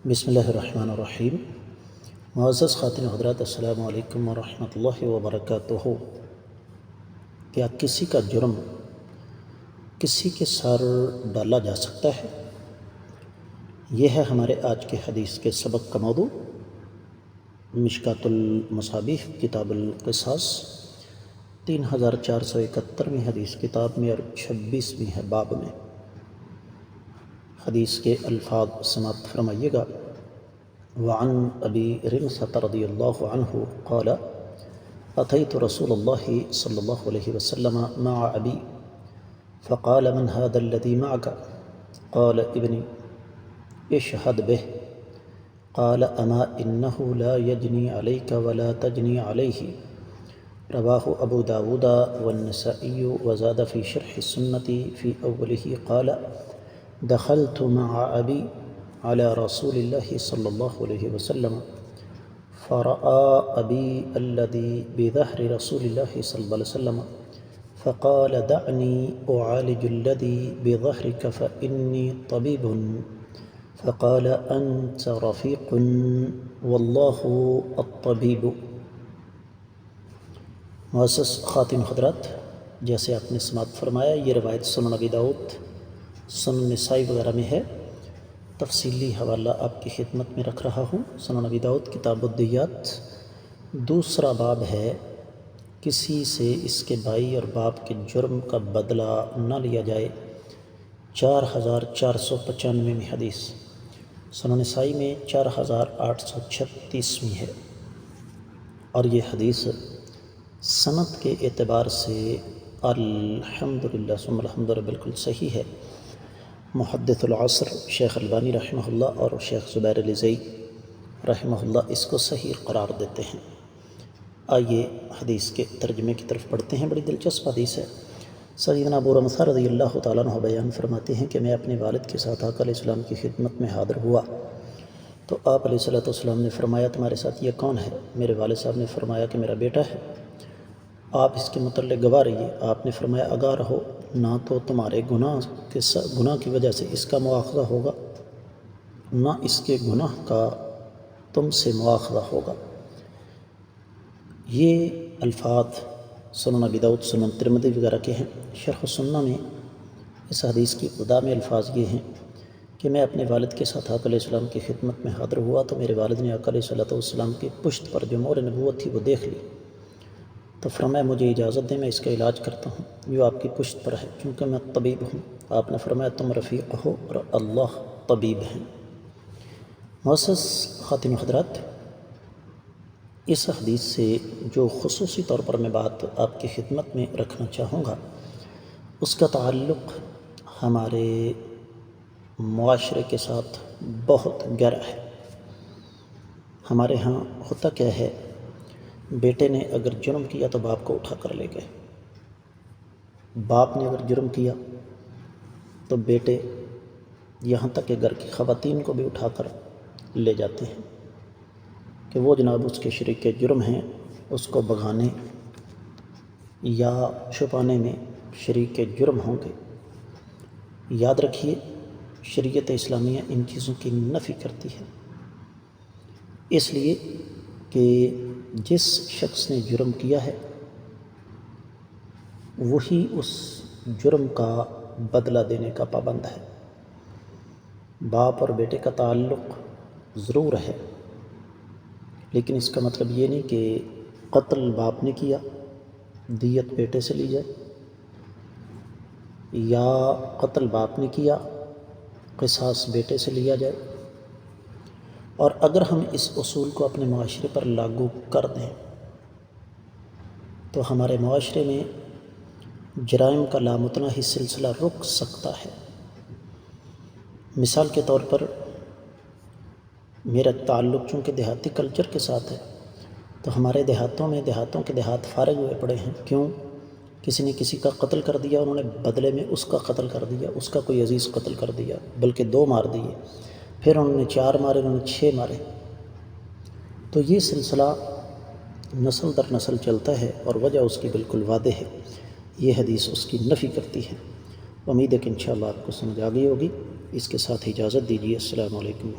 بسم اللہ الرحمن الرحیم۔ معزز خواتین حضرات، السلام علیکم ورحمۃ اللہ وبرکاتہ۔ کیا کسی کا جرم کسی کے سر ڈالا جا سکتا ہے؟ یہ ہے ہمارے آج کے حدیث کے سبق کا موضوع۔ مشکوٰۃ المصابیح کتاب القصاص 3471ویں حدیث کتاب میں اور 26ویں ہے باب میں۔ حدیث کے الفاظ سماعت فرمائیے گا۔ وعن ابی رمثة رضی اللہ عنہ قال اتیت رسول اللہ صلی اللہ علیہ وسلم مع ابی فقال من هذا الذي معك؟ قال ابنی اشهد به۔ قال اما انه لا يجني عليك ولا تجني عليه، رواه ابو داود والنسائی وزاد في شرح السنة في اوله قال دخلت مع ابی على رسول الله صلی اللہ علیہ وسلم فرأى ابی الذي بظهر رسول الله صلی اللہ علیہ وسلم فقال دعني أعالج الذي بظهرك فإني طبيب، فقال أنت رفيق والله الطبيب۔ معزز خواتین حضرات، جیسے آپ نے سماعت فرمایا، یہ روایت سنن ابی داؤد، سنن نسائی وغیرہ میں ہے۔ تفصیلی حوالہ آپ کی خدمت میں رکھ رہا ہوں۔ سنن ابی داؤد کتاب الدیات، دوسرا باب ہے کسی سے اس کے بھائی اور باپ کے جرم کا بدلہ نہ لیا جائے، 4495ویں حدیث۔ سنن نسائی میں 4836ویں ہے، اور یہ حدیث سند کے اعتبار سے الحمدللہ ثم الحمدللہ بالکل صحیح ہے۔ محدث العصر شیخ البانی رحمہ اللہ اور شیخ زبیر علیزئی رحمہ اللہ اس کو صحیح قرار دیتے ہیں۔ آئیے حدیث کے ترجمے کی طرف پڑھتے ہیں۔ بڑی دلچسپ حدیث ہے۔ سیدنا ابو رمثہ رضی اللہ تعالیٰ عنہ بیان فرماتے ہیں کہ میں اپنے والد کے ساتھ آقا علیہ السلام کی خدمت میں حاضر ہوا تو آپ علیہ السلام نے فرمایا تمہارے ساتھ یہ کون ہے؟ میرے والد صاحب نے فرمایا کہ میرا بیٹا ہے، آپ اس کے متعلق گواہ رہیے۔ آپ نے فرمایا آگاہ رہو، نہ تو تمہارے گناہ کی وجہ سے اس کا مواخذہ ہوگا، نہ اس کے گناہ کا تم سے مواخذہ ہوگا۔ یہ الفاظ سنن ابی داؤد، سنن ترمذی وغیرہ کے ہیں۔ شرح السنہ میں اس حدیث کی ابتدا میں الفاظ یہ ہیں کہ میں اپنے والد کے ساتھ آقا علیہ السلام کی خدمت میں حاضر ہوا تو میرے والد نے آقا علیہ السلام کی پشت پر جو مہر نبوت تھی وہ دیکھ لی تو فرمایا مجھے اجازت دیں میں اس کا علاج کرتا ہوں جو آپ کی پشت پر ہے، کیونکہ میں طبیب ہوں۔ آپ نے فرمایا تم رفیق ہو اور اللہ طبیب ہیں۔ معزز خواتین حضرات، اس حدیث سے جو خصوصی طور پر میں بات آپ کی خدمت میں رکھنا چاہوں گا اس کا تعلق ہمارے معاشرے کے ساتھ بہت گہرا ہے۔ ہمارے ہاں ہوتا کیا ہے، بیٹے نے اگر جرم کیا تو باپ کو اٹھا کر لے گئے، باپ نے اگر جرم کیا تو بیٹے یہاں تک کہ گھر کی خواتین کو بھی اٹھا کر لے جاتے ہیں کہ وہ جناب اس کے شریک جرم ہیں، اس کو بھگانے یا چھپانے میں شریک جرم ہوں گے۔ یاد رکھیے شریعت اسلامیہ ان چیزوں کی نفی کرتی ہے، اس لیے کہ جس شخص نے جرم کیا ہے وہی اس جرم کا بدلہ دینے کا پابند ہے۔ باپ اور بیٹے کا تعلق ضرور ہے، لیکن اس کا مطلب یہ نہیں کہ قتل باپ نے کیا دیت بیٹے سے لی جائے، یا قتل باپ نے کیا قصاص بیٹے سے لیا جائے۔ اور اگر ہم اس اصول کو اپنے معاشرے پر لاگو کر دیں تو ہمارے معاشرے میں جرائم کا لامتناہی سلسلہ رک سکتا ہے۔ مثال کے طور پر میرا تعلق چونکہ دیہاتی کلچر کے ساتھ ہے تو ہمارے دیہاتوں کے دیہات فارغ ہوئے پڑے ہیں۔ کیوں؟ کسی نے کسی کا قتل کر دیا، انہوں نے بدلے میں اس کا قتل کر دیا، اس کا کوئی عزیز قتل کر دیا، بلکہ 2 مار دیے، پھر انہوں نے 4 مارے، انہوں نے 6 مارے۔ تو یہ سلسلہ نسل در نسل چلتا ہے اور وجہ اس کی بالکل واضح ہے۔ یہ حدیث اس کی نفی کرتی ہے۔ امید ہے کہ انشاءاللہ آپ کو سمجھ آ گئی ہوگی۔ اس کے ساتھ اجازت دیجیے۔ السلام علیکم۔